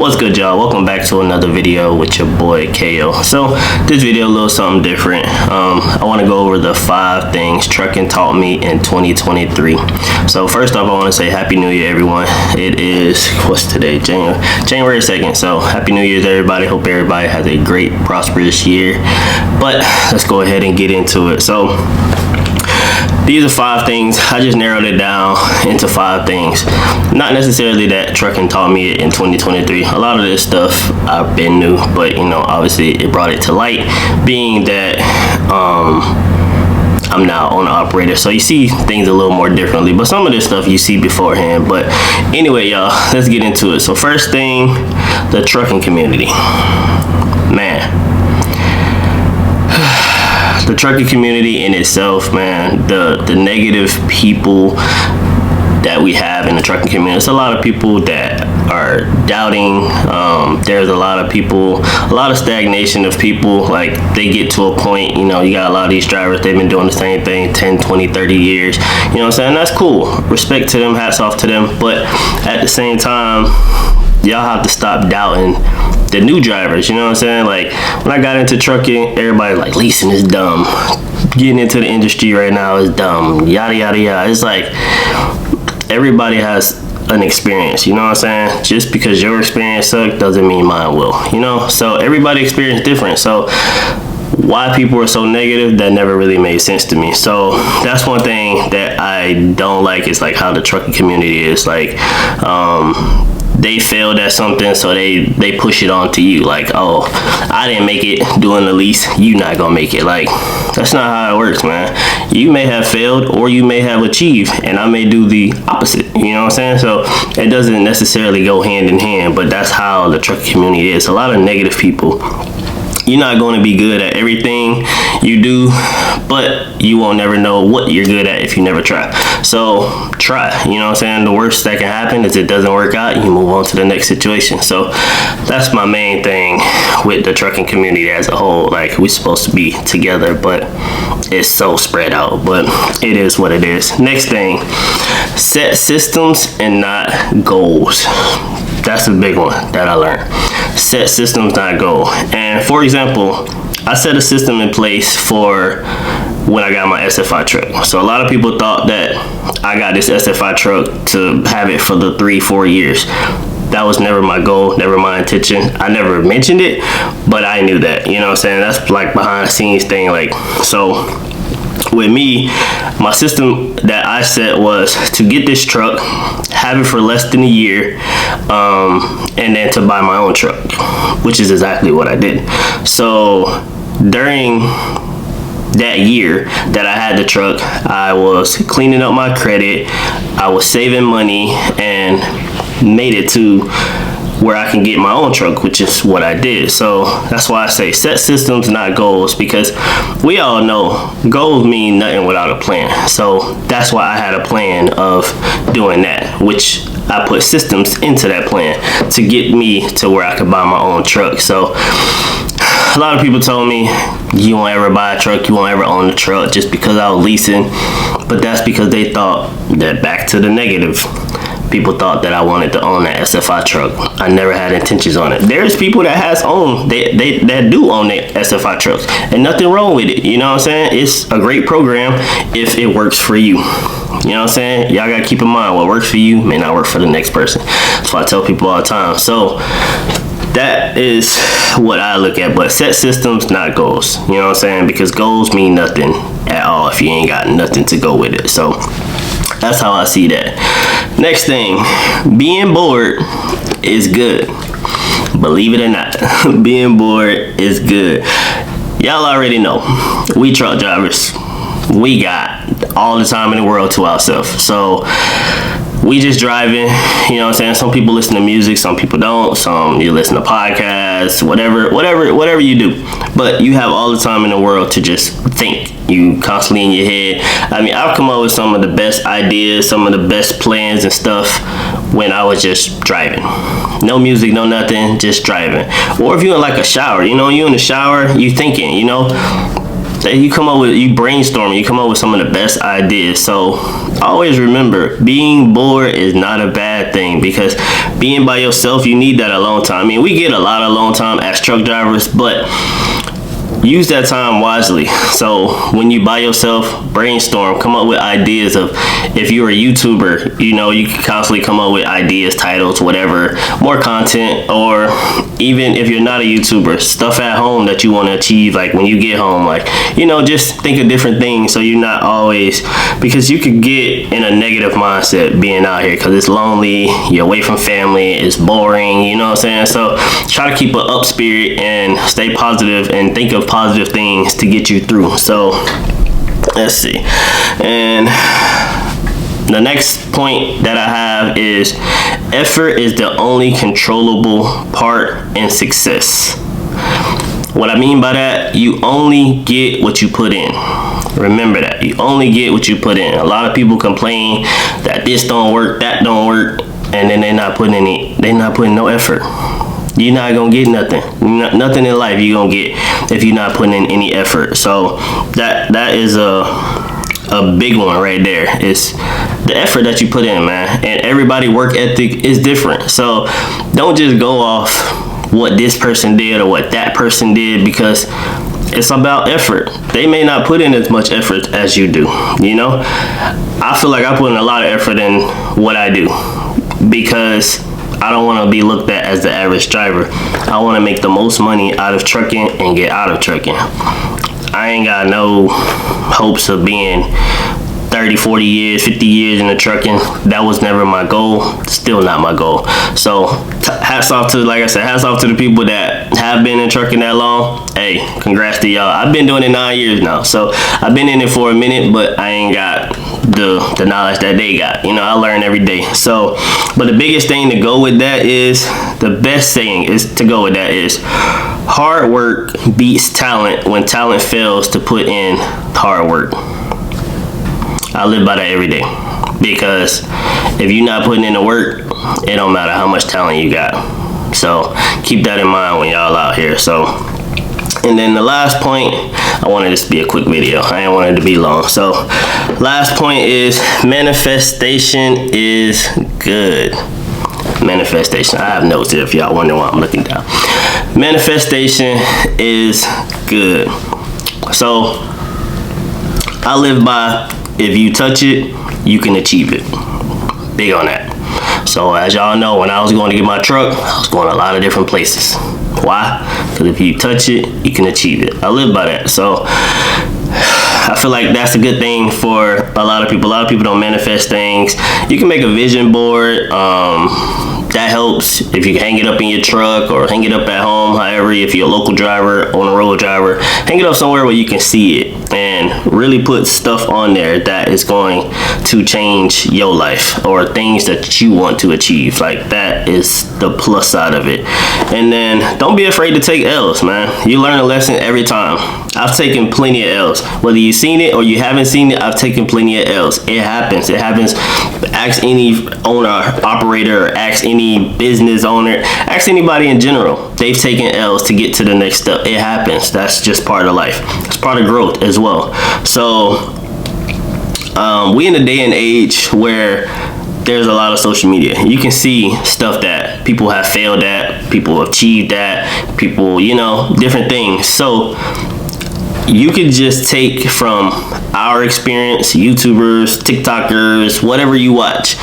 What's good, y'all? Welcome back to another video with your boy KO. So this video a little something different. I want to go over the 5 things trucking taught me in 2023. So first off, I want to say Happy New Year, everyone. It is, what's today? January 2nd. So Happy New Year to everybody. Hope everybody has a great, prosperous year. But let's go ahead and get into it. So these are 5 things. I just narrowed it down into 5 things. Not necessarily that trucking taught me it in 2023. A lot of this stuff I've been new, but you know, obviously it brought it to light, being that I'm now owner operator, so you see things a little more differently. But some of this stuff you see beforehand. But anyway, y'all, let's get into it. So first thing, the trucking community. Man. The trucking community in itself, man, the negative people that we have in the trucking community. It's a lot of people that are doubting. There's a lot of people, a lot of stagnation of people. Like, they get to a point, you know, you got a lot of these drivers, they've been doing the same thing 10, 20, 30 years. You know what I'm saying? That's cool. Respect to them, hats off to them. But at the same time, y'all have to stop doubting the new drivers. You know what I'm saying? Like, when I got into trucking, everybody like, leasing is dumb, getting into the industry right now is dumb, yada yada yada. It's like, everybody has an experience, you know what I'm saying? Just because your experience sucked doesn't mean mine will, you know? So everybody experience different. So why people are so negative, that never really made sense to me. So that's one thing that I don't like, is like how the trucking community is. Like, they failed at something, so they push it on to you. Like, oh, I didn't make it doing the lease, you not gonna make it. Like, that's not how it works, man. You may have failed or you may have achieved, and I may do the opposite. You know what I'm saying? So it doesn't necessarily go hand in hand, but that's how the trucking community is. A lot of negative people. You're not going to be good at everything you do, but you won't never know what you're good at if you never try. So try, you know what I'm saying? The worst that can happen is it doesn't work out, you move on to the next situation. So that's my main thing with the trucking community as a whole. Like, we're supposed to be together, but it's so spread out, but it is what it is. Next thing, set systems and not goals. That's a big one that I learned. Set systems, not goal. And for example, I set a system in place for when I got my SFI truck. So a lot of people thought that I got this SFI truck to have it for the 3-4 years. That was never my goal, never my intention. I never mentioned it, but I knew that, you know what I'm saying? That's like behind the scenes thing. Like, so with me, my system that I set was to get this truck, have it for less than a year, and then to buy my own truck, which is exactly what I did. So during that year that I had the truck, I was cleaning up my credit, I was saving money, and made it to where I can get my own truck, which is what I did. So that's why I say set systems, not goals, because we all know goals mean nothing without a plan. So that's why I had a plan of doing that, which I put systems into that plan to get me to where I could buy my own truck. So a lot of people told me, you won't ever buy a truck, you won't ever own a truck, just because I was leasing. But that's because they thought that, back to the negative, people thought that I wanted to own that SFI truck. I never had intentions on it. There's people that that do own that SFI trucks, and nothing wrong with it. You know what I'm saying? It's a great program if it works for you. You know what I'm saying? Y'all gotta keep in mind, what works for you may not work for the next person. That's why I tell people all the time. So that is what I look at. But set systems, not goals. You know what I'm saying? Because goals mean nothing at all if you ain't got nothing to go with it. So that's how I see that. Next thing, being bored is good. Believe it or not, being bored is good. Y'all already know, we truck drivers, we got all the time in the world to ourselves. So we just driving, you know what I'm saying? Some people listen to music, some people don't. Some you listen to podcasts, whatever you do. But you have all the time in the world to just think. You constantly in your head. I mean, I've come up with some of the best ideas, some of the best plans and stuff when I was just driving. No music, no nothing, just driving. Or if you're in like a shower, you know, you in the shower, you thinking, you know. you brainstorm, you come up with some of the best ideas. So always remember, being bored is not a bad thing, because being by yourself, you need that alone time. I mean, we get a lot of alone time as truck drivers, but use that time wisely. So when you by yourself, brainstorm, come up with ideas of, if you're a YouTuber, you know, you can constantly come up with ideas, titles, whatever, more content. Or even if you're not a YouTuber, stuff at home that you want to achieve, like when you get home, like, you know, just think of different things, so you're not always, because you could get in a negative mindset being out here because it's lonely, you're away from family, it's boring, you know what I'm saying? So try to keep an up spirit and stay positive and think of positive things to get you through. So let's see. And the next point that I have is, effort is the only controllable part in success. What I mean by that, you only get what you put in. Remember that. You only get what you put in. A lot of people complain that this don't work, that don't work, and then they're not putting no effort. You're not gonna get nothing. Nothing in life you're gonna get if you're not putting in any effort. So that is a big one right there. It's the effort that you put in, man. And everybody work ethic is different. So don't just go off what this person did or what that person did, because it's about effort. They may not put in as much effort as you do. You know, I feel like I put in a lot of effort in what I do, because I don't want to be looked at as the average driver. I want to make the most money out of trucking and get out of trucking. I ain't got no hopes of being 30, 40 years, 50 years in the trucking. That was never my goal. Still not my goal. So hats off to, like I said, hats off to the people that have been in trucking that long. Hey, congrats to y'all. I've been doing it 9 years now. So I've been in it for a minute, but I ain't got the knowledge that they got. You know, I learn every day. So, but the biggest thing to go with that is, the best saying is to go with that is, hard work beats talent when talent fails to put in hard work. I live by that every day, because if you're not putting in the work, it don't matter how much talent you got. So keep that in mind when y'all out here. So, and then the last point, I wanted this to be a quick video. I didn't want it to be long. So last point is, manifestation is good. Manifestation. I have notes here if y'all wonder why I'm looking down. Manifestation is good. So I live by, if you touch it, you can achieve it. Big on that. So as y'all know, when I was going to get my truck, I was going a lot of different places. Why? Because if you touch it, you can achieve it. I live by that. So I feel like that's a good thing for a lot of people. A lot of people don't manifest things. You can make a vision board. That helps if you hang it up in your truck or hang it up at home. However, if you're a local driver, on a road driver, hang it up somewhere where you can see it, and really put stuff on there that is going to change your life or things that you want to achieve. Like, that is the plus side of it. And then don't be afraid to take L's, man. You learn a lesson every time. I've taken plenty of L's. Whether you've seen it or you haven't seen it, I've taken plenty of L's. It happens. It happens. Ask any owner, operator, or ask any business owner, ask anybody in general. They've taken L's to get to the next step. It happens. That's just part of life. It's part of growth as well. So we in a day and age where there's a lot of social media. You can see stuff that people have failed at, people achieved at, people, you know, different things. So you could just take from our experience, YouTubers, TikTokers, whatever you watch,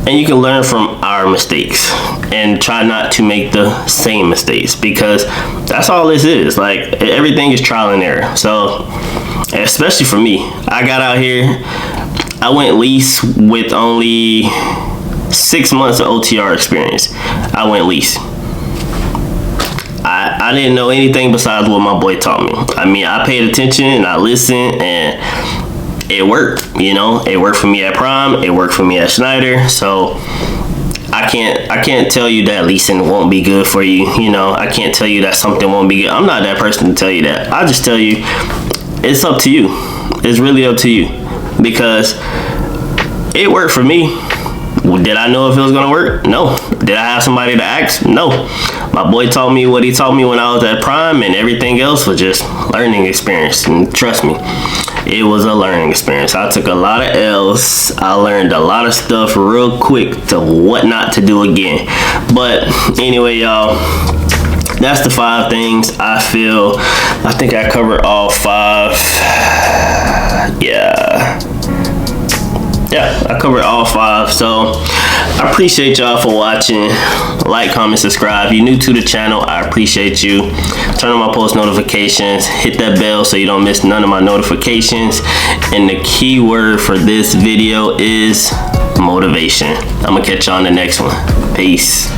and you can learn from our mistakes and try not to make the same mistakes, because that's all this is. Like, everything is trial and error. So especially for me, I got out here, I went lease with only 6 months of OTR experience. I went lease. I didn't know anything besides what my boy taught me. I mean, I paid attention and I listened, and it worked. You know, it worked for me at Prime, it worked for me at Schneider. So I can't tell you that leasing won't be good for you. You know, I can't tell you that something won't be good. I'm not that person to tell you that. I just tell you, it's up to you. It's really up to you, because it worked for me. Did I know if it was gonna work? No. Did I have somebody to ask? No. my boy taught me what he taught me when I was at Prime, and everything else was just learning experience. And trust me, it was a learning experience. I took a lot of L's. I learned a lot of stuff real quick to what not to do again. But anyway, y'all, that's the 5 things I feel. I think I covered all 5. Yeah, I covered all 5. So I appreciate y'all for watching. Like, comment, subscribe. If you're new to the channel, I appreciate you. Turn on my post notifications. Hit that bell so you don't miss none of my notifications. And the key word for this video is motivation. I'm gonna catch y'all on the next one. Peace.